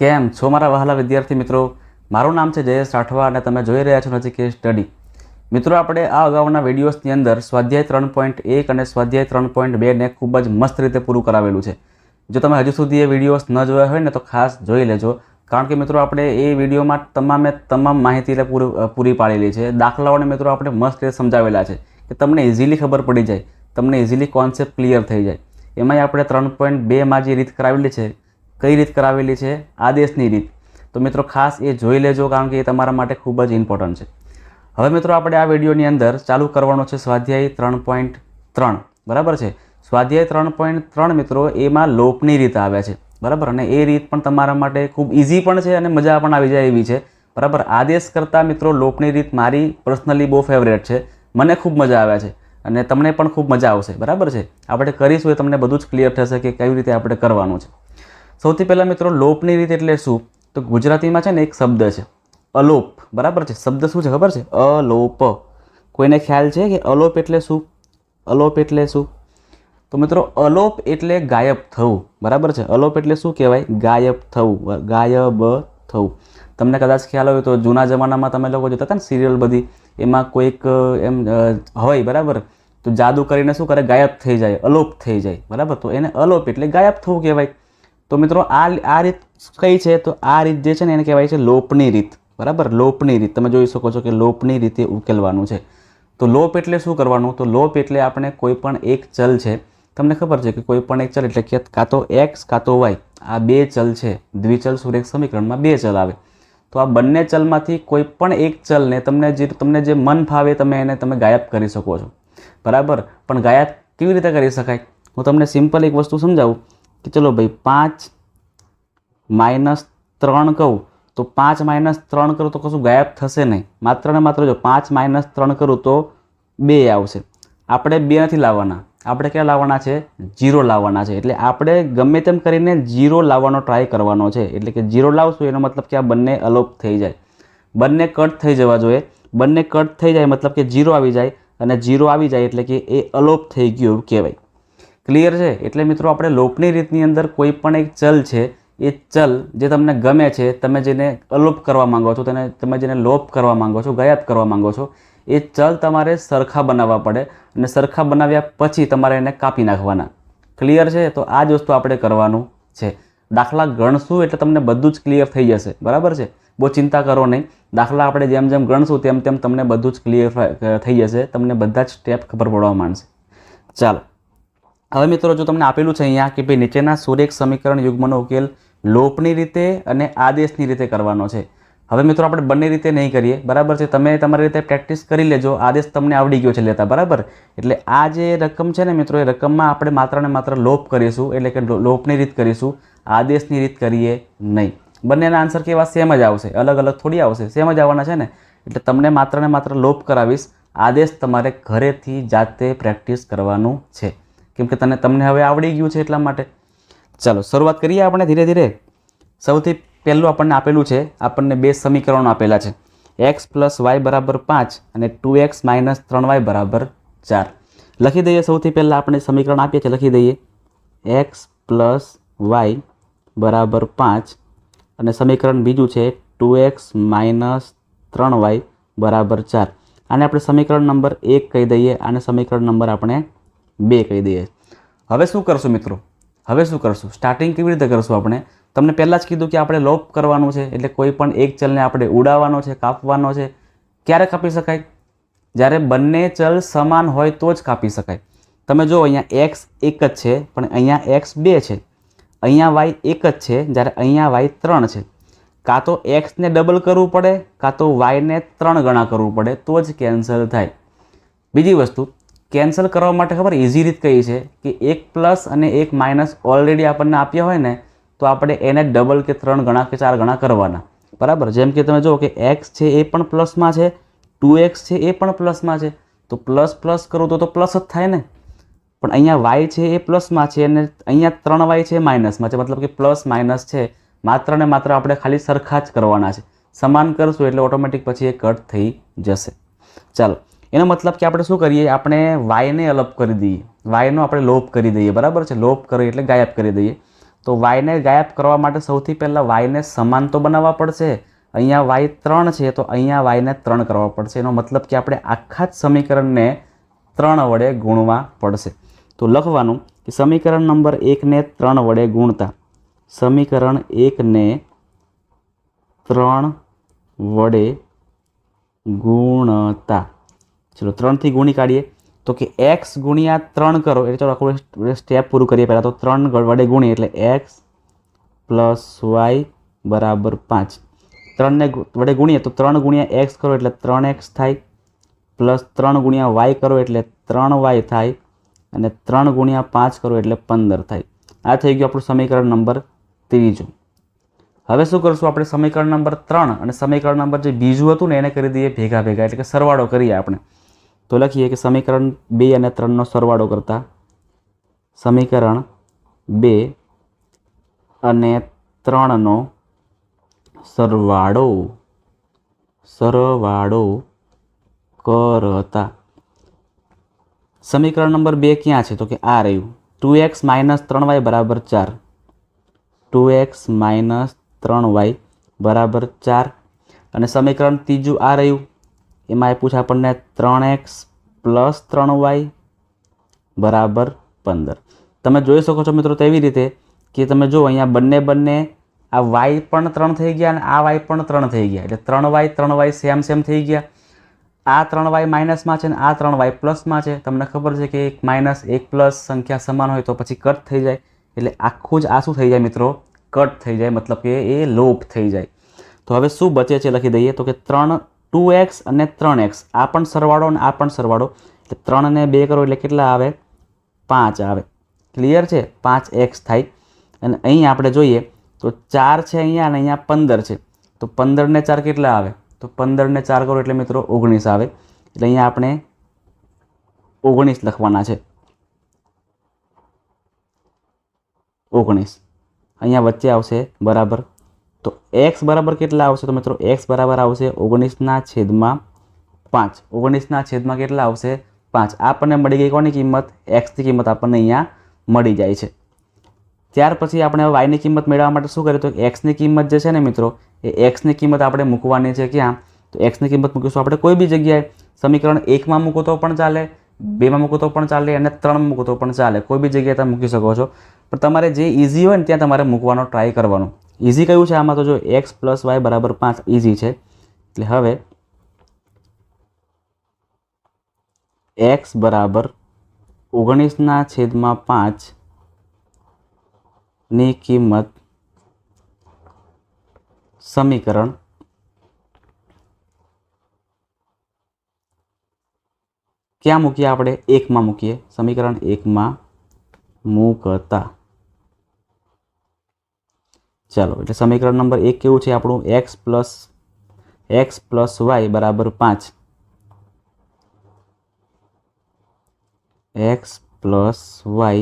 કેમ છો મારા વહાલા વિદ્યાર્થી મિત્રો? મારું નામ છે જયેશ રાઠવા અને તમે જોઈ રહ્યા છો નજીક સ્ટડી. મિત્રો, આપણે આ અગાઉના વિડીયોઝની અંદર સ્વાધ્યાય 3.1 અને સ્વાધ્યાય 3.2ને ખૂબ જ મસ્ત રીતે પૂરું કરાવેલું છે. જો તમે હજુ સુધી એ વિડીયોઝ ન જોયા હોય ને તો ખાસ જોઈ લેજો, કારણ કે મિત્રો આપણે એ વિડીયોમાં તમામ માહિતી પૂરી પાડેલી છે. દાખલાઓને મિત્રો આપણે મસ્ત રીતે સમજાવેલા છે કે તમને ઇઝીલી ખબર પડી જાય, તમને ઇઝીલી કોન્સેપ્ટ ક્લિયર થઈ જાય. એમાંય આપણે 3.2માં જે રીત કરાવેલી છે, કઈ રીત કરાવેલી છે? આદેશની રીત. તો મિત્રો ખાસ એ જોઈ લેજો, કારણ કે એ તમારા માટે ખૂબ જ ઇમ્પોર્ટન્ટ છે. હવે મિત્રો આપણે આ વિડીયોની અંદર ચાલુ કરવાનો છે સ્વાધ્યાય 3.3. બરાબર છે? સ્વાધ્યાય 3.3 મિત્રો એમાં લોપની રીત આવે છે. બરાબર, અને એ રીત પણ તમારા માટે ખૂબ ઇઝી પણ છે અને મજા પણ આવી જાય એવી છે. બરાબર, આદેશ કરતાં મિત્રો લોપની રીત મારી પર્સનલી બહુ ફેવરેટ છે. મને ખૂબ મજા આવે છે અને તમને પણ ખૂબ મજા આવશે. બરાબર છે? આપણે કરીશું એ તમને બધું જ ક્લિયર થશે કે કેવી રીતે આપણે કરવાનું છે. સૌથી પહેલાં મિત્રો લોપની રીત એટલે શું? તો ગુજરાતીમાં છે ને એક શબ્દ છે અલોપ. બરાબર છે? શબ્દ શું છે ખબર છે? અલોપ. કોઈને ખ્યાલ છે કે અલોપ એટલે શું? અલોપ એટલે શું? તો મિત્રો અલોપ એટલે ગાયબ થવું. બરાબર છે? અલોપ એટલે શું કહેવાય? ગાયબ થવું, ગાયબ થવું. તમને કદાચ ખ્યાલ હોય તો જૂના જમાનામાં તમે લોકો જોતા હતા ને સિરિયલ બધી, એમાં કોઈક એમ હોય, બરાબર, તો જાદુ કરીને શું કરે? ગાયબ થઈ જાય, અલોપ થઈ જાય. બરાબર, તો એને અલોપ એટલે ગાયબ થવું કહેવાય. તો મિત્રો આ રીત કઈ છે? તો આ રીત જે છે ને એને કહેવાય છે લોપની રીત. બરાબર, લોપની રીત. તમે જોઈ શકો છો કે લોપની રીતે ઉકેલવાનું છે. તો લોપ એટલે શું કરવાનું? તો લોપ એટલે આપણે કોઈ પણ એક ચલ છે, તમને ખબર છે કે કોઈ પણ એક ચલ એટલે કે કાં તો એક્સ કાં તો વાય, આ બે ચલ છે. દ્વિચલ સુરેખ સમીકરણમાં બે ચલ આવે. તો આ બંને ચલમાંથી કોઈ પણ એક ચલને તમને જે મન ફાવે તમે ગાયબ કરી શકો છો. બરાબર, પણ ગાયબ કેવી રીતે કરી શકાય? હું તમને સિમ્પલ એક વસ્તુ સમજાવું કે ચલો ભાઈ 5 - 3 કહું તો 5 - 3 કરું તો કશું ગાયબ થશે નહીં. માત્ર ને માત્ર જો 5 - 3 કરું તો 2 આવશે. આપણે 2 નથી લાવવાના, આપણે ક્યાં લાવવાના છે? 0 લાવવાના છે. એટલે આપણે ગમે તેમ કરીને 0 લાવવાનો ટ્રાય કરવાનો છે. એટલે કે 0 લાવશું એનો મતલબ કે આ બંને અલોપ થઈ જાય, બંને કટ થઈ જવા જોઈએ. બંને કટ થઈ જાય મતલબ કે 0 આવી જાય, અને 0 આવી જાય એટલે કે એ અલોપ થઈ ગયું એવું કહેવાય. ક્લિયર છે? એટલે મિત્રો આપણે લોપની રીતની અંદર કોઈ પણ એક ચલ છે, એ ચલ જે તમને ગમે છે, તમે જેને અલોપ કરવા માંગો છો, તમે જેને લોપ કરવા માંગો છો, ગાયબ કરવા માંગો છો, એ ચલ તમારે સરખા બનાવવા પડે, અને સરખા બનાવ્યા પછી તમારે એને કાપી નાખવાના. ક્લિયર છે? તો આ જ વસ્તુ આપણે કરવાનું છે. દાખલા ગણશું એટલે તમને બધું જ ક્લિયર થઈ જશે. બરાબર છે? બહુ ચિંતા કરો નહીં. દાખલા આપણે જેમ જેમ ગણશું તેમ તેમ તમને બધું જ ક્લિયર થઈ જશે. તમને બધા જ સ્ટેપ ખબર પડવા માંડશે. ચાલો, હવે મિત્રો જો તમને આપેલું છે અહીંયા કે ભાઈ નીચેના સુરેખ સમીકરણ યુગ્મનો ઉકેલ લોપની રીતે અને આદેશની રીતે કરવાનો છે. હવે મિત્રો આપણે બંને રીતે નહીં કરીએ. બરાબર છે? તમે તમારી રીતે પ્રેક્ટિસ કરી લેજો. આદેશ તમને આવડી ગયો છે લેતા. બરાબર, એટલે આ જે રકમ છે ને મિત્રો, એ રકમમાં આપણે માત્ર ને માત્ર લોપ કરીશું, એટલે કે લોપની રીત કરીશું, આદેશની રીત કરીએ નહીં. બંનેના આન્સર કેવા? સેમ જ આવશે, અલગ અલગ થોડી આવશે, સેમ જ આવવાના છે ને. એટલે તમને માત્ર ને માત્ર લોપ કરાવીશ. આદેશ તમારે ઘરેથી જાતે પ્રેક્ટિસ કરવાનું છે, કેમ કે તમને હવે આવડી ગયું છે એટલા માટે. ચાલો શરૂઆત કરીએ આપણે ધીરે ધીરે. સૌથી પહેલું આપણને આપેલું છે, આપણને બે સમીકરણો આપેલા છે, x + y = 5 અને 2x - 3y = 4. લખી દઈએ. સૌથી પહેલાં આપણે સમીકરણ આપીએ છીએ, લખી દઈએ x + y = 5 અને સમીકરણ બીજું છે 2x - 3y = 4. આને આપણે સમીકરણ નંબર 1 કહી દઈએ, આને સમીકરણ નંબર આપણે 2 કહી દઈએ. હવે શું કરશું મિત્રો? હવે શું કરશું? સ્ટાર્ટિંગ કેવી રીતે કરશું? આપણે તમને પહેલાં જ કીધું કે આપણે લોપ કરવાનું છે, એટલે કોઈ પણ એક ચલને આપણે ઉડાવવાનો છે, કાપવાનો છે. ક્યારે કાપી શકાય? જ્યારે બંને ચલ સમાન હોય તો જ કાપી શકાય. તમે જો અહીંયા x 1 જ છે, પણ અહીંયા x 2 છે. અહીંયા y 1 જ છે, જ્યારે અહીંયા y 3 છે. કાં તો xને ડબલ કરવું પડે, કાં તો yને 3 ગણા કરવું પડે, તો જ કેન્સલ થાય. બીજી વસ્તુ, કેન્સલ કરવા માટે ખબર ઇઝી રીત કઈ છે? કે 1 પ્લસ અને 1 માઇનસ ઓલરેડી આપણને આપ્યા હોય ને, તો આપણે એને ડબલ કે 3 ગણા કે 4 ગણા કરવાના. બરાબર, જેમ કે તમે જુઓ કે x છે એ પણ પ્લસમાં છે, 2x છે એ પણ પ્લસમાં છે, તો પ્લસ પ્લસ કરું તો પ્લસ જ થાય ને. પણ અહીંયા y છે એ પ્લસમાં છે અને અહીંયા 3y છે માઇનસમાં છે, મતલબ કે પ્લસ માઇનસ છે. માત્ર ને માત્ર આપણે ખાલી સરખા જ કરવાના છે. સમાન કરશું એટલે ઓટોમેટિક પછી એ કટ થઈ જશે. ચાલો, એનો મતલબ કે આપણે શું કરીએ? આપણે yને અલોપ કરી દઈએ, yનો આપણે લોપ કરી દઈએ. બરાબર છે? લોપ કરીએ એટલે ગાયબ કરી દઈએ. તો વાયને ગાયબ કરવા માટે સૌથી પહેલાં વાયને સમાન તો બનાવવા પડશે. અહીંયા વાય 3 છે તો અહીંયા વાયને 3 કરવા પડશે. એનો મતલબ કે આપણે આખા જ સમીકરણને 3 વડે ગુણવા પડશે. તો લખવાનું કે સમીકરણ નંબર 1ને 3 વડે ગુણતા, સમીકરણ 1ને 3 વડે ગુણતા, ચલો 3થી ગુણી કાઢીએ તો કે x ગુણ્યા 3 કરો એટલે ચાલો આખું સ્ટેપ પૂરું કરીએ. પહેલાં તો 3 વડે ગુણીએ એટલે x પ્લસ વાય બરાબર 5. 3ને વડે ગુણીએ તો 3 ગુણ્યા x કરો એટલે 3x થાય, પ્લસ 3 ગુણ્યા y કરો એટલે 3y થાય, અને 3 ગુણ્યા 5 કરો એટલે 15 થાય. આ થઈ ગયું આપણું સમીકરણ નંબર 3. હવે શું કરશું આપણે? સમીકરણ નંબર 3 અને સમીકરણ નંબર જે બીજું હતું ને એને કરી દઈએ ભેગા એટલે કે સરવાળો કરીએ આપણે. તો લખીએ કે સમીકરણ 2 અને 3નો સરવાળો કરતા, સમીકરણ 2 અને 3નો સરવાળો કરતા, સમીકરણ નંબર 2 ક્યાં છે? તો કે આ રહ્યું 2x - 3y બરાબર 4. 2x - 3y બરાબર 4. અને સમીકરણ ત્રીજું આ રહ્યું, એમાં આપ્યું છે આપણને 3x પ્લસ 3y બરાબર 15. તમે જોઈ શકો છો મિત્રો તેવી રીતે કે તમે જો અહીંયા બંને આ y પણ 3 થઈ ગયા અને આ y પણ 3 થઈ ગયા, એટલે 3y સેમ થઈ ગયા. આ 3y માઇનસમાં છે અને આ 3y પ્લસમાં છે. તમને ખબર છે કે 1 માઇનસ 1 પ્લસ સંખ્યા સમાન હોય તો પછી કટ થઈ જાય, એટલે આખું જ આ શું થઈ જાય મિત્રો? કટ થઈ જાય, મતલબ કે એ લોપ થઈ જાય. તો હવે શું બચે છે લખી દઈએ તો કે 2x અને 3x, આ પણ સરવાળો અને આ પણ સરવાળો, એટલે 3 ને 2 કરો એટલે કેટલા આવે? 5 આવે. ક્લિયર છે? 5x થાય. અને અહીં આપણે જોઈએ તો 4 છે અહીંયા અને અહીંયા 15 છે, તો 15 ને 4 કેટલા આવે? તો 15 ને 4 કરો એટલે મિત્રો 19 આવે. એટલે અહીંયા આપણે 19 લખવાના છે. 19 અહીંયા વચ્ચે આવશે બરાબર. તો x બરાબર કેટલા આવશે? તો મિત્રો x બરાબર આવશે 19/5. 19/5 કેટલા આવશે? 5. આપણને મળી ગઈ કોની કિંમત? x ની કિંમત આપણને અહીંયા મળી જાય છે. ત્યાર પછી આપણે y ની કિંમત મેળવવા માટે શું કરીએ? તો x ની કિંમત જે છે ને મિત્રો, એ x ની કિંમત આપણે મૂકવાની છે. ક્યાં? તો x ની કિંમત મૂકીશું આપણે કોઈ બી જગ્યાએ. સમીકરણ 1માં મૂકો તો પણ ચાલે, 2માં મૂકો તો પણ ચાલે, અને 3માં મૂકો તો પણ ચાલે. કોઈ બી જગ્યાએ તમે મૂકી શકો છો, પણ તમારે જે ઇઝી હોય ને ત્યાં તમારે મૂકવાનો ટ્રાય કરવાનો. ઇઝી કયું છે આમાં? તો જો x પ્લસ y બરાબર 5 ઇઝી છે. એટલે હવે x બરાબર 19/5 ની કિંમત સમીકરણ ક્યાં મૂકીએ આપણે? 1માં મૂકીએ. સમીકરણ 1માં મૂકતા, ચાલો એટલે સમીકરણ નંબર 1 કેવું છે આપણું? x પ્લસ y બરાબર 5. x પ્લસ y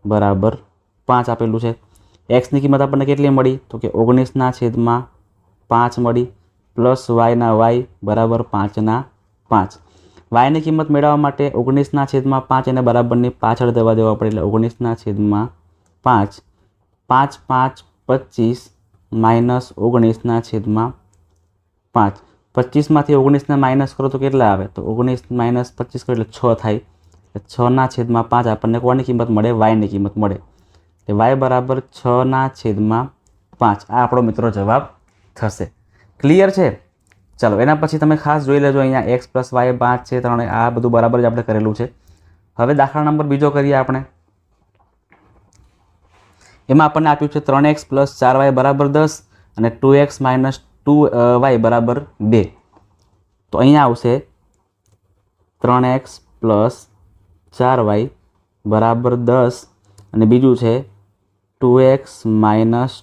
બરાબર 5 આપેલું છે. x ની કિંમત આપણને કેટલી મળી? તો કે 19/5 મળી, પ્લસ y બરાબર 5/5. y ની કિંમત મેળવવા માટે 19/5 એને બરાબરની પાછળ દેવા પડે, એટલે 19/5. 5 5 25 માઇનસ 19/5. 25માંથી 19ને માઇનસ કરો તો કેટલા આવે? તો 19 - 25 કરો એટલે 6 થાય. 6/5 આપણને કોની કિંમત મળે? y ની કિંમત મળે. એટલે y બરાબર 6/5. આ આપણો મિત્રો જવાબ થશે. ક્લિયર છે? ચાલો એના પછી તમે ખાસ જોઈ લેજો, અહીંયા x પ્લસ y 5 છે, 3, આ બધું બરાબર જ આપણે કરેલું છે. હવે દાખલા નંબર બીજો કરીએ આપણે. એમાં આપણને આપ્યું છે 3x પ્લસ 4y બરાબર 10 અને 2x માઇનસ 2y બરાબર 2. તો અહીંયા આવશે 3x પ્લસ 4y બરાબર 10 અને બીજું છે 2x માઇનસ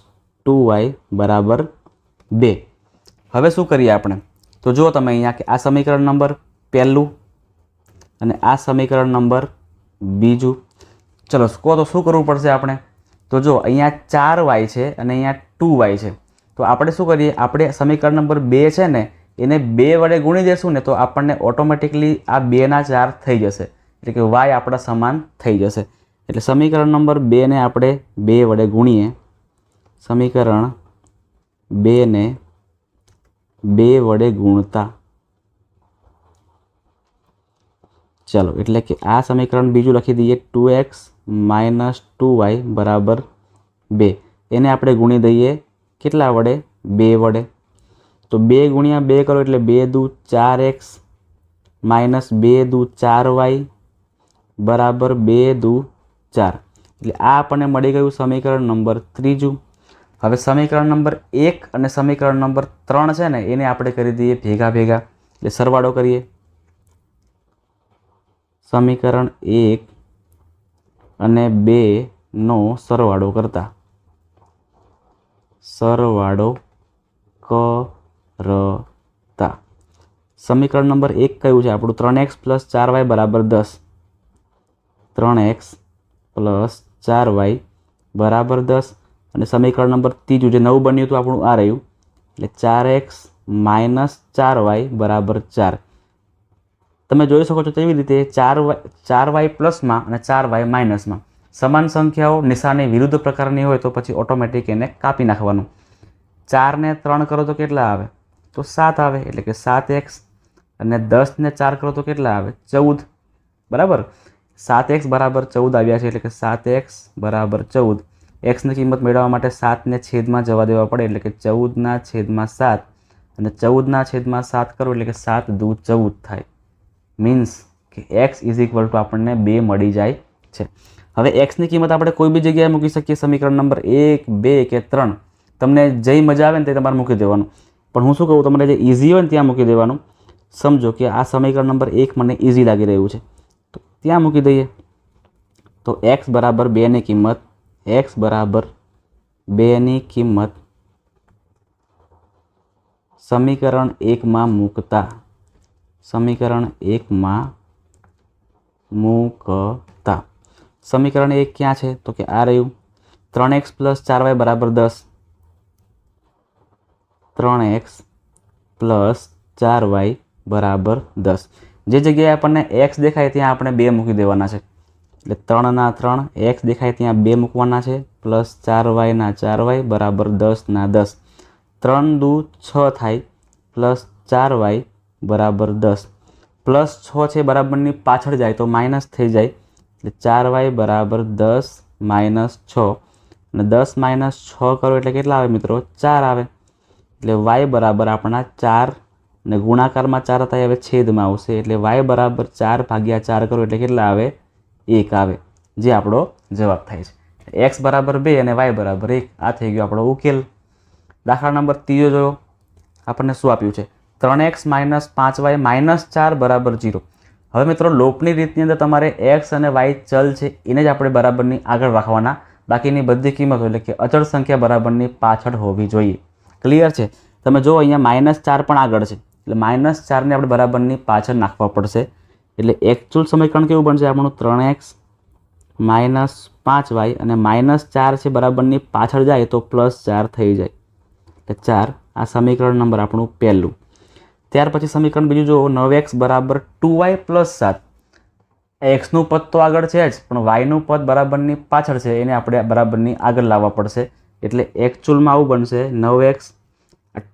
2y બરાબર 2. હવે શું કરીએ આપણે? તો જુઓ તમે અહીંયા કે આ સમીકરણ નંબર પહેલું અને આ સમીકરણ નંબર બીજું. ચલો કહો તો શું કરવું પડશે આપણે? તો જો અહીંયા 4y છે અને અહીંયા 2y છે, તો આપણે શું કરીએ? આપણે સમીકરણ નંબર 2 છે ને એને 2 વડે ગુણી દેશું ને તો આપણને ઓટોમેટિકલી આ 2 ના 4 થઈ જશે, એટલે કે y આપણા સમાન થઈ જશે. એટલે સમીકરણ નંબર 2 ને આપણે 2 વડે ગુણીએ, સમીકરણ 2 ને 2 વડે ગુણતા ચાલો એટલે કે આ સમીકરણ બીજું લખી દઈએ 2x - 2y બરાબર 2. એને આપણે ગુણી દઈએ કેટલા વડે? 2 વડે. તો 2 ગુણ્યા 2 કરો એટલે 2 દુ 4x માઇનસ 2 દુ 4y બરાબર 2 દુ 4. એટલે આ આપણને મળી ગયું સમીકરણ નંબર 3. હવે સમીકરણ નંબર 1 અને સમીકરણ નંબર 3 છે ને એને આપણે કરી દઈએ ભેગા એટલે સરવાળો કરીએ. સમીકરણ 1 અને 2 નો સરવાળો કરતા સમીકરણ નંબર 1 કયું છે આપણું? 3x + 4y બરાબર 10. 3x + 4y બરાબર 10. અને સમીકરણ નંબર 3 જે નવું બન્યું હતું આપણું આ રહ્યું, એટલે 4x - 4y બરાબર 4. તમે જોઈ શકો છો કેવી રીતે 4y પ્લસમાં અને 4y માઇનસમાં સમાન સંખ્યાઓ નિશાની વિરુદ્ધ પ્રકારની હોય તો પછી ઓટોમેટિક એને કાપી નાખવાનું. 4 ને 3 કરો તો કેટલા આવે? તો 7 આવે, એટલે કે 7x. અને 10 ને 4 કરો તો કેટલા આવે? 14. બરાબર, 7x બરાબર 14 આવ્યા છે, એટલે કે 7x બરાબર 14. એક્સની કિંમત મેળવવા માટે 7 ને છેદમાં જવા દેવા પડે, એટલે કે 14/7 અને 14/7 કરો એટલે કે 7 દુ 14 થાય. મીન્સ કે x = આપણને 2 મળી જાય છે. હવે એક્સની કિંમત આપણે કોઈ બી જગ્યાએ મૂકી શકીએ, સમીકરણ નંબર 1, 2 કે 3. તમને જે મજા આવે ને તે તમારે મૂકી દેવાનું. પણ હું શું કહું, તમને જે ઇઝી હોય ને ત્યાં મૂકી દેવાનું. સમજો કે આ સમીકરણ નંબર 1 મને ઇઝી લાગી રહ્યું છે તો ત્યાં મૂકી દઈએ. તો x બરાબર 2 ની કિંમત સમીકરણ 1 માં મૂકતા સમીકરણ 1 ક્યાં છે? તો કે આ રહ્યું. 3x + 4y બરાબર 10. 3x + 4y બરાબર 10. જે જગ્યાએ આપણને x દેખાય ત્યાં આપણે 2 મૂકી દેવાના છે. એટલે 3/3 x દેખાય ત્યાં 2 મૂકવાના છે, પ્લસ 4y/4y બરાબર 10/10. 3 દુ 6 થાય, પ્લસ 4y બરાબર 10. પ્લસ 6 છે બરાબરની પાછળ જાય તો માઇનસ થઈ જાય, એટલે 4y બરાબર 10 - 6. અને 10 - 6 કરો એટલે કેટલા આવે મિત્રો? 4 આવે. એટલે y બરાબર આપણા 4 ને ગુણાકારમાં 4 થાય, હવે છેદમાં આવશે, એટલે y બરાબર 4/4 કરો એટલે કેટલા આવે? 1 આવે, જે આપણો જવાબ થાય છે. x બરાબર 2 અને y બરાબર 1. આ થઈ ગયો આપણો ઉકેલ. દાખલા નંબર 3 જોયો, આપણને શું આપ્યું છે? 3x - 5y - 4 બરાબર 0. હવે મિત્રો લોપની રીતની અંદર તમારે x અને y ચલ છે એને જ આપણે બરાબરની આગળ રાખવાના. બાકીની બધી કિંમતો એટલે કે અચળ સંખ્યા બરાબરની પાછળ હોવી જોઈએ. ક્લિયર છે? તમે જો અહીંયા -4 પણ આગળ છે, એટલે -4 ને આપણે બરાબરની પાછળ નાખવા પડશે. એટલે એકચ્યુઅલ સમીકરણ કેવું બનશે આપણું? 3x - 5y અને -4 છે બરાબરની પાછળ જાય તો +4 થઈ જાય, એટલે 4. આ સમીકરણ નંબર આપણું પહેલું. ત્યાર પછી સમીકરણ બીજું જો, 9x બરાબર 2y + 7. એક્સનું પદ તો આગળ છે જ, પણ વાયનું પદ બરાબરની પાછળ છે, એને આપણે બરાબરની આગળ લાવવા પડશે. એટલે એકચ્યુઅલમાં આવું બનશે 9x,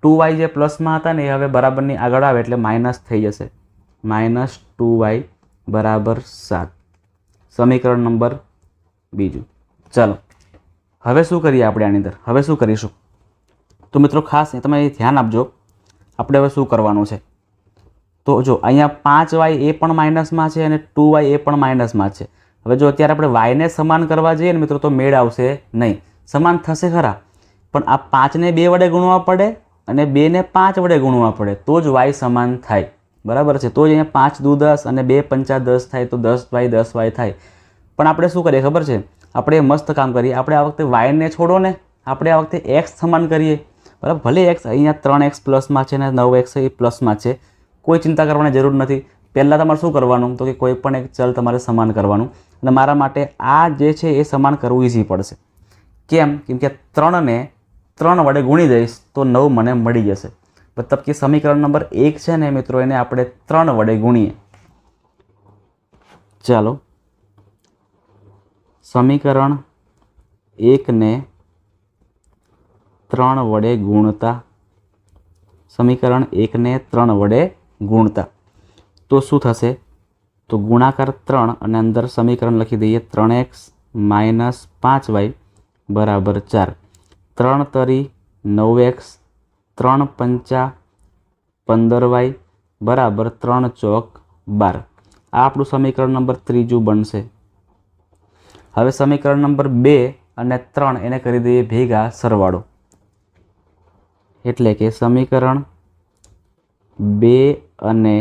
2y જે પ્લસમાં હતા ને એ હવે બરાબરની આગળ આવે એટલે માઇનસ થઈ જશે, -2y બરાબર 7. સમીકરણ નંબર બીજું. ચાલો હવે શું કરીએ આપણે આની અંદર? હવે શું કરીશું તો મિત્રો ખાસ તમે ધ્યાન આપજો. આપણે હવે શું કરવાનું છે તો જો અહીંયા 5y એ પણ માઇનસમાં છે અને 2y એ પણ માઇનસમાં છે. હવે જો અત્યારે આપણે વાયને સમાન કરવા જઈએ ને મિત્રો તો મેળ આવશે નહીં. સમાન થશે ખરા, પણ આ 5ને 2 વડે ગુણવા પડે અને 2ને 5 વડે ગુણવા પડે તો જ y સમાન થાય. બરાબર છે? તો જ અહીંયા 5 દુ 10 અને 2 પંચા 10 થાય તો 10y 10y થાય. પણ આપણે શું કરીએ ખબર છે? આપણે મસ્ત કામ કરીએ. આપણે આ વખતે વાયને છોડો ને, આપણે આ વખતે x સમાન કરીએ. બરાબર, ભલે x અહીંયા 3x પ્લસમાં છે ને 9x એ પ્લસમાં છે, કોઈ ચિંતા કરવાની જરૂર નથી. પહેલાં તમારે શું કરવાનું તો કે કોઈ પણ એક ચલ તમારે સમાન કરવાનું. અને મારા માટે આ જે છે એ સમાન કરવું ઇઝી પડશે. કેમ? કેમ કે 3ને 3 વડે ગુણી દઈશ તો 9 મને મળી જશે. મતલબ કે સમીકરણ નંબર 1 છે ને મિત્રો એને આપણે 3 વડે ગુણીએ. ચાલો સમીકરણ 1 ને 3 વડે ગુણતા, સમીકરણ 1 ને 3 વડે ગુણતા તો શું થશે? તો ગુણાકાર 3 અને અંદર સમીકરણ લખી દઈએ 3x માઇનસ 5y બરાબર 4. 3 તરી 9x, 3 પંચા 15y બરાબર 3 ચોક 12. આ આપણું સમીકરણ નંબર 3 બનશે. હવે સમીકરણ નંબર 2 અને 3 એને કરી દઈએ ભેગા સરવાળો, એટલે કે સમીકરણ 2 અને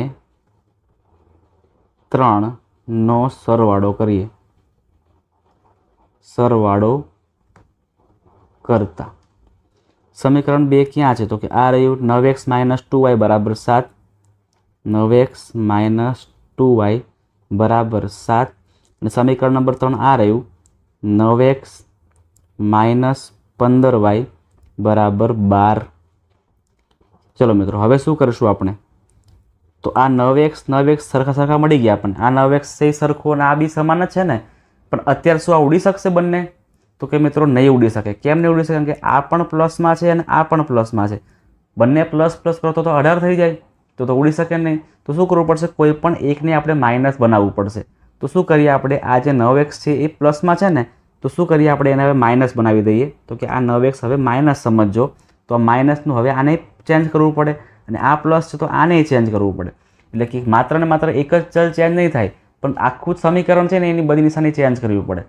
3 નો સરવાળો કરીએ. સરવાળો કરતા સમીકરણ 2 ક્યાં છે? તો કે આ રહ્યું 9x માઇનસ 2y બરાબર 7. 9x માઇનસ 2y બરાબર 7 અને સમીકરણ નંબર 3 આ રહ્યું 9x માઇનસ 15y બરાબર 12. ચલો મિત્રો, હવે શું કરીશું આપણે? તો આ 9x સરખા મળી ગયા આપણને. આ 9x છે સરખું અને આ બી સમાન જ છે ને. પણ અત્યારે શું આ ઉડી શકશે બંને? તો કે મિત્રો નહીં ઉડી શકે. કેમ નહીં ઉડી શકે? કારણ કે આ પણ પ્લસમાં છે અને આ પણ પ્લસમાં છે. બંને પ્લસ પ્લસ કરો તો 18 થઈ જાય, તો ઉડી શકે નહીં. તો શું કરવું પડશે? કોઈ પણ એકને આપણે માઇનસ બનાવવું પડશે. તો શું કરીએ આપણે? આ જે 9x છે એ પ્લસમાં છે ને, તો શું કરીએ આપણે? એને હવે માઇનસ બનાવી દઈએ. તો કે આ 9x હવે માઇનસ સમજજો. તો આ માઇનસનું હવે આને ચેન્જ કરવું પડે અને આ પ્લસ છે તો આને ચેન્જ કરવું પડે. એટલે કે માત્ર ને માત્ર એક જ ચલ ચેન્જ નહીં થાય, પણ આખું સમીકરણ છે ને એની બધી નિશાની ચેન્જ કરવી પડે.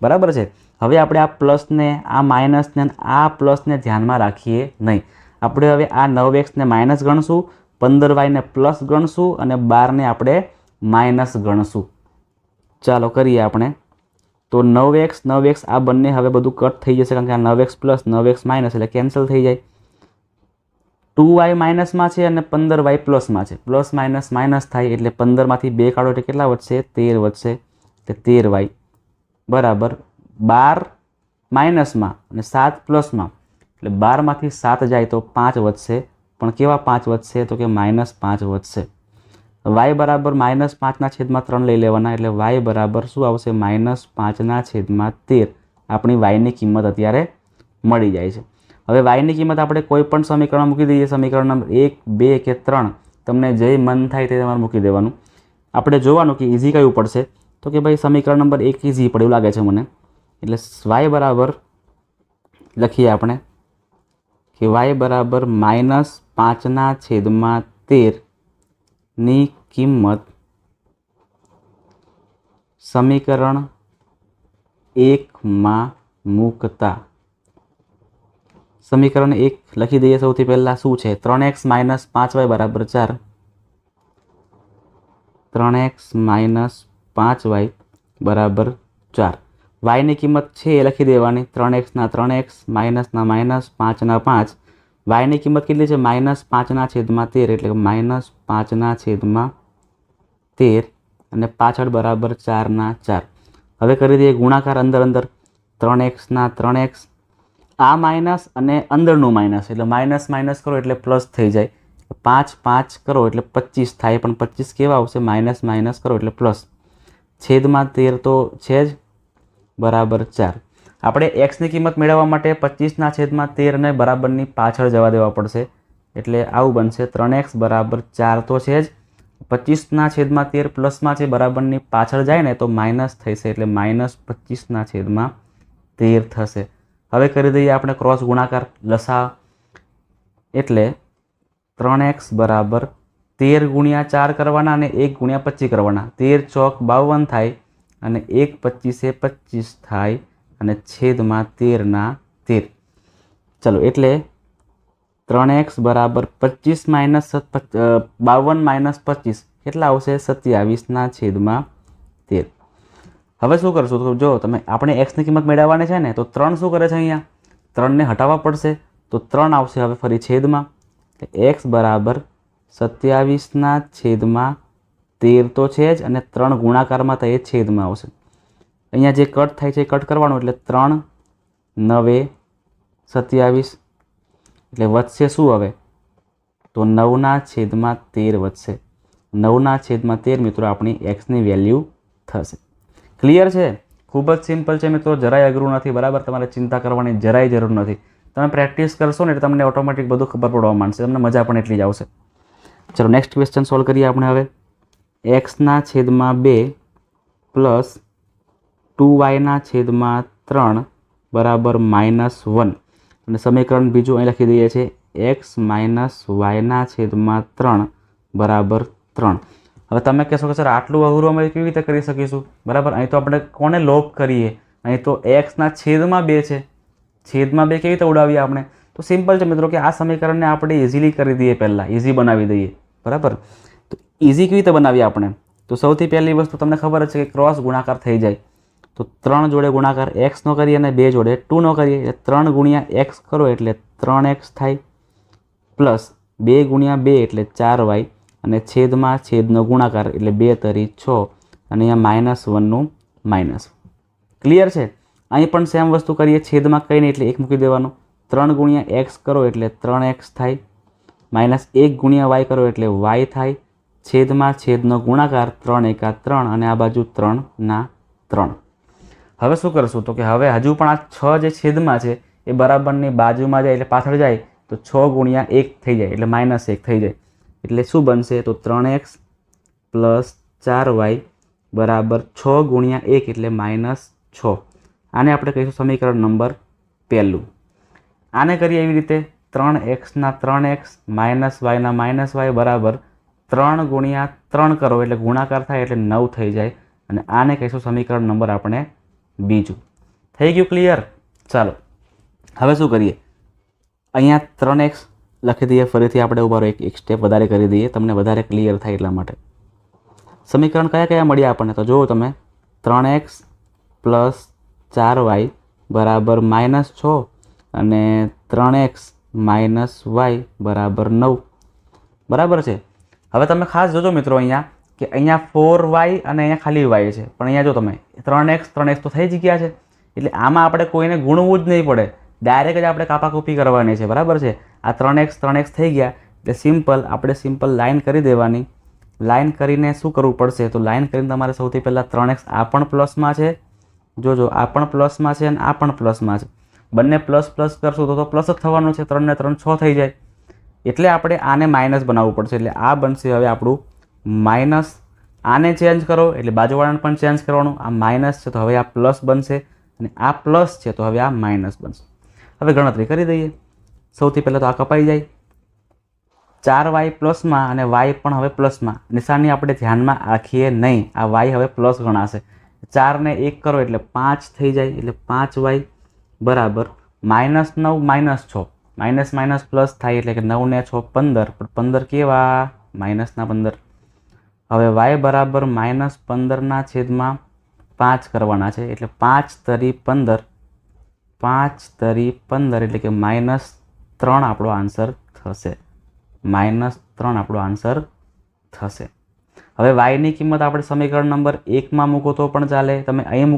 બરાબર છે? હવે આપણે આ પ્લસને, આ માઇનસને, આ પ્લસને ધ્યાનમાં રાખીએ નહીં. આપણે હવે આ 9xને માઇનસ ગણશું, 15yને પ્લસ ગણશું અને 12ને આપણે માઇનસ ગણશું. ચાલો કરીએ આપણે. તો 9x આ બંને હવે બધું કટ થઈ જશે, કારણ કે આ 9x પ્લસ 9x માઇનસ એટલે કેન્સલ થઈ જાય. 2y માઇનસમાં છે અને 15y પ્લસમાં છે. પ્લસ માઇનસ માઇનસ થાય એટલે 15માંથી 2 કાઢો એટલે કેટલા વધશે? 13 વધશે. એટલે 13y બરાબર 12 માઇનસમાં અને 7 પ્લસમાં, એટલે 12માંથી 7 જાય તો 5 વધશે. પણ કેવા 5 વધશે? તો કે -5 વધશે. y બરાબર -5/3 લઈ લેવાના, એટલે y બરાબર શું આવશે? -5/13. આપણી yની કિંમત અત્યારે મળી જાય છે. હવે yની કિંમત આપણે કોઈ પણ સમીકરણ મૂકી દઈએ. સમીકરણ નંબર 1, 2 કે 3 તમને જે મન થાય તે તમારે મૂકી દેવાનું. આપણે જોવાનું કે ઇઝી કયું પડશે. તો કે ભાઈ સમીકરણ નંબર 1 ઇઝી પડે એવું લાગે છે મને. એટલે y બરાબર લખીએ આપણે કે y બરાબર -5/13 ની કિંમત સમીકરણ 1 માં મૂકતા. સમીકરણ 1 લખી દઈએ. સૌથી પહેલાં શું છે? 3x માઇનસ 5y બરાબર 4. 3x માઇનસ 5y બરાબર 4. yની કિંમત છે એ લખી દેવાની. 3x ના 3x, માઇનસના માઇનસ, 5 ના 5. yની કિંમત કેટલી છે? -5/13 એટલે કે -5/13 અને પાછળ બરાબર 4/4. હવે કરી દઈએ ગુણાકાર અંદર 3x ના 3x. આ માઇનસ અને અંદરનું માઇનસ એટલે માઇનસ માઇનસ કરો એટલે પ્લસ થઈ જાય. 5 5 કરો એટલે 25 થાય, પણ 25 કેવા આવશે? માઇનસ માઇનસ કરો એટલે પ્લસ. છેદમાં 13 તો છે જ બરાબર 4. આપણે એક્સની કિંમત મેળવવા માટે 25/13 ને બરાબરની પાછળ જવા દેવા પડશે. એટલે આવું બનશે 3x બરાબર 4 તો છે જ, 25/13 પ્લસમાં છે બરાબરની પાછળ જાય ને તો માઇનસ થશે, એટલે -25/13 થશે. હવે કરી દઈએ આપણે ક્રોસ ગુણાકાર લસા. એટલે 3x બરાબર 13 ગુણ્યા 4 કરવાના અને 1 ગુણ્યા 25 કરવાના. 13 ચોક 52 થાય અને 1 25 25 થાય અને છેદમાં 13/13. ચલો એટલે 3x બરાબર 52 - 25 કેટલા આવશે? 27/13. હવે શું કરશું? તો જો તમે આપણે એક્સની કિંમત મેળવવાની છે ને, તો 3 શું કરે છે? અહીંયા 3ને હટાવવા પડશે તો 3 આવશે હવે ફરી છેદમાં. એક્સ બરાબર 27/13 તો છે જ, અને 3 ગુણાકારમાં તો એ છેદમાં આવશે. અહીંયા જે કટ થાય છે એ કટ કરવાનું, એટલે 3 9 27 એટલે વધશે શું હવે? તો 9/13 વધશે. 9/13 મિત્રો આપણી એક્સની વેલ્યુ થશે. ક્લિયર છે? ખૂબ જ સિમ્પલ છે મિત્રો, જરાય અઘરું નથી બરાબર. તમારે ચિંતા કરવાની જરાય જરૂર નથી. તમે પ્રેક્ટિસ કરશો ને એટલે તમને ઓટોમેટિક બધું ખબર પડવા માંડશે, તમને મજા પણ એટલી જ આવશે. ચલો નેક્સ્ટ ક્વેશ્ચન સોલ્વ કરીએ આપણે હવે. x/2 પ્લસ 2y/3 બરાબર -1 અને સમીકરણ બીજું અહીં લખી દઈએ છીએ x - y/3 બરાબર 3. હવે તમે કહેશો કે સર આટલું અઘરું અમે કેવી રીતે કરી શકીશું બરાબર. અહીં તો આપણે કોને લોપ કરીએ, અહીં તો x/2 છે, છેદમાં 2 કેવી રીતે ઉડાવીએ આપણે? તો સિમ્પલ છે મિત્રો કે આ સમીકરણને આપણે ઇઝીલી કરી દઈએ, પહેલાં ઇઝી બનાવી દઈએ બરાબર. તો ઇઝી કેવી રીતે બનાવીએ આપણે? તો સૌથી પહેલી વસ્તુ તમને ખબર જ છે કે ક્રોસ ગુણાકાર થઈ જાય. તો 3 જોડે ગુણાકાર x નો કરીએ અને 2 જોડે 2 નો કરીએ એટલે 3 ગુણ્યા x કરો એટલે 3x થાય, પ્લસ 2 ગુણ્યા 2 એટલે 4y અને છેદમાં છેદનો ગુણાકાર એટલે 2 તરી 6 અને અહીંયા -1નું માઇનસ. ક્લિયર છે? અહીં પણ સેમ વસ્તુ કરીએ, છેદમાં કંઈ નહીં એટલે 1 મૂકી દેવાનું. 3 ગુણ્યા x કરો એટલે 3x થાય, -1 ગુણ્યા y કરો એટલે y થાય, છેદમાં છેદનો ગુણાકાર 3 એકા 3 અને આ બાજુ 3/3. હવે શું કરશું? તો કે હવે હજુ પણ આ 6 જે છેદમાં છે એ બરાબરની બાજુમાં જાય એટલે પાછળ જાય તો 6 ગુણ્યા 1 થઈ જાય એટલે -1 થઈ જાય. એટલે શું બનશે? તો 3x પ્લસ 4y બરાબર 6 ગુણ્યા 1 એટલે -6. આને આપણે કહીશું સમીકરણ નંબર 1. આને કરીએ એવી રીતે 3x/3x -y/y બરાબર 3 ગુણ્યા 3 કરો એટલે ગુણાકાર થાય એટલે 9 થઈ જાય અને આને કહીશું સમીકરણ નંબર આપણે 2. થઈ ગયું ક્લિયર? ચાલો હવે શું કરીએ? અહીંયા 3x લખી દઈએ, ફરીથી આપણે ઉપર એક સ્ટેપ વધારે કરી દઈએ, તમને વધારે ક્લિયર થાય એટલા માટે. સમીકરણ કયા કયા મળ્યા આપણને? તો જુઓ તમે, 3x પ્લસ 4y બરાબર -6 અને 3x માઇનસ y બરાબર 9 બરાબર છે. હવે તમે ખાસ જોજો મિત્રો અહીંયા કે અહીંયા 4y અને અહીંયા ખાલી y છે, પણ અહીંયા જો તમે 3x તો થઈ જ ગયા છે એટલે આમાં આપણે કોઈને ગુણવું જ નહીં પડે, ડાયરેક્ટ જ આપણે કાપાકૂપી કરવાની છે બરાબર છે. આ 3x થઈ ગયા એટલે આપણે સિમ્પલ લાઇન કરી દેવાની. લાઇન કરીને શું કરવું પડશે? તો લાઇન કરીને તમારે સૌથી પહેલાં 3x આ પણ પ્લસમાં છે, જોજો આ પણ પ્લસમાં છે અને આ પણ પ્લસમાં છે, બંને પ્લસ પ્લસ કરશું તો પ્લસ જ થવાનું છે. 3 ને 3 6 થઈ જાય એટલે આપણે આને માઇનસ બનાવવું પડશે એટલે આ બનશે હવે આપણું માઇનસ. આને ચેન્જ કરો એટલે બાજુવાળાને પણ ચેન્જ કરવાનું. આ માઇનસ છે તો હવે આ પ્લસ બનશે અને આ પ્લસ છે તો હવે આ માઇનસ બનશે. હવે ગણતરી કરી દઈએ. સૌથી પહેલાં તો આ કપાઈ જાય, 4y પ્લસમાં અને y પણ હવે પ્લસમાં. નિશાની આપણે ધ્યાનમાં રાખીએ નહીં, આ y હવે પ્લસ ગણાશે. 4 ને 1 કરો એટલે 5 થઈ જાય એટલે 5y બરાબર -9 -6 માઇનસ પ્લસ થાય એટલે કે 9 ને 6 15, પણ 15 કેવા? -15. હવે y બરાબર -15/5 કરવાના છે એટલે 5 તરી 15 એટલે કે -3 આપણો આન્સર થશે. -3 હવે yની કિંમત આપણે સમીકરણ નંબર 1માં મૂકો તો પણ ચાલે, તમે અહીં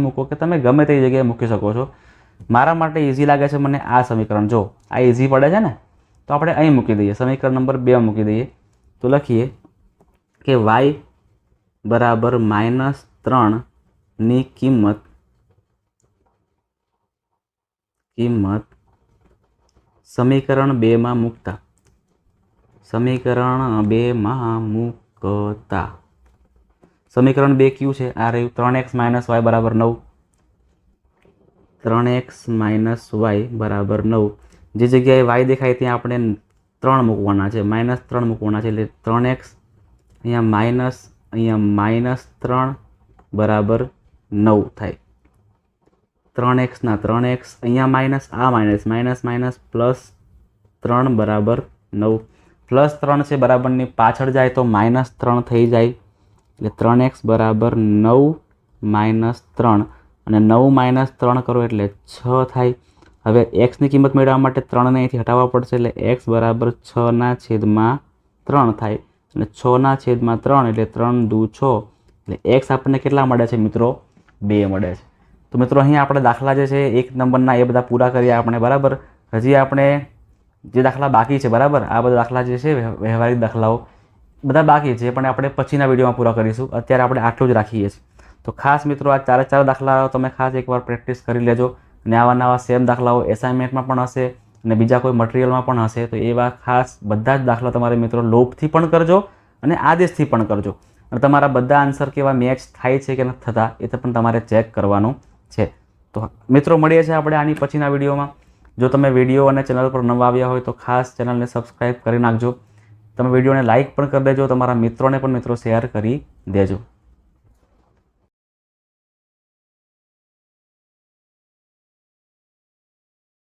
મૂકો કે તમે ગમે તે જગ્યાએ મૂકી શકો છો. મારા માટે ઇઝી લાગે છે મને આ સમીકરણ. જો આ ઇઝી પડે છે ને તો આપણે અહીં મૂકી દઈએ, સમીકરણ નંબર 2 મૂકી દઈએ. તો લખીએ કે y બરાબર -3 ની કિંમત સમીકરણ 2માં મૂકતા સમીકરણ 2 કયું છે? આ રહ્યું 3x - y બરાબર 9. 3x - y બરાબર 9. જે જગ્યાએ y દેખાય ત્યાં આપણે 3 મૂકવાના છે, -3 મૂકવાના છે એટલે 3x અહીંયા -3 બરાબર 9 થાય. 3x ના 3x અહીંયા માઇનસ, આ માઇનસ પ્લસ 3 બરાબર 9. +3 છે બરાબરની પાછળ જાય તો -3 થઈ જાય એટલે 3x બરાબર 9 - 3 અને 9 - 3 કરો એટલે 6 થાય. હવે xની કિંમત મેળવવા માટે 3 ને અહીંથી હટાવવા પડશે એટલે x બરાબર 6/3 થાય અને 6/3 એટલે 3 દુ 6 એટલે x આપણને કેટલા મળે છે મિત્રો? 2 મળે છે. તો મિત્રો અહીં આપણે દાખલા જે છે 1 નંબરના એ બધા પૂરા કર્યા આપણે બરાબર. હજી આપણે જે દાખલા બાકી છે બરાબર, આ બધા દાખલા જે છે વ્યવહારિક દાખલાઓ બધા બાકી છે પણ આપણે પછીના વિડીયોમાં પૂરા કરીશું. અત્યારે આપણે આટલું જ રાખીએ છીએ. તો ખાસ મિત્રો આ 4 દાખલાઓ તમે ખાસ એકવાર પ્રેક્ટિસ કરી લેજો અને આવા નવા સેમ દાખલાઓ એસાઇનમેન્ટમાં પણ હશે અને બીજા કોઈ મટીરિયલમાં પણ હશે તો એવા ખાસ બધા જ દાખલા તમારે મિત્રો લોપથી પણ કરજો અને આદેશથી પણ કરજો અને તમારા બધા આન્સર કેવા મેચ થાય છે કે નથી થતા એ પણ તમારે ચેક કરવાનું છે. તો મિત્રો મળીએ છીએ આપણે આની પછીના વિડીયોમાં. જો તમે વિડીયો અને ચેનલ પર નવા આવ્યા હોય તો ખાસ ચેનલને સબસ્ક્રાઈબ કરી નાખજો. તમે વિડીયોને લાઇક પણ કરી દેજો, તમારા મિત્રોને પણ શેર કરી દેજો.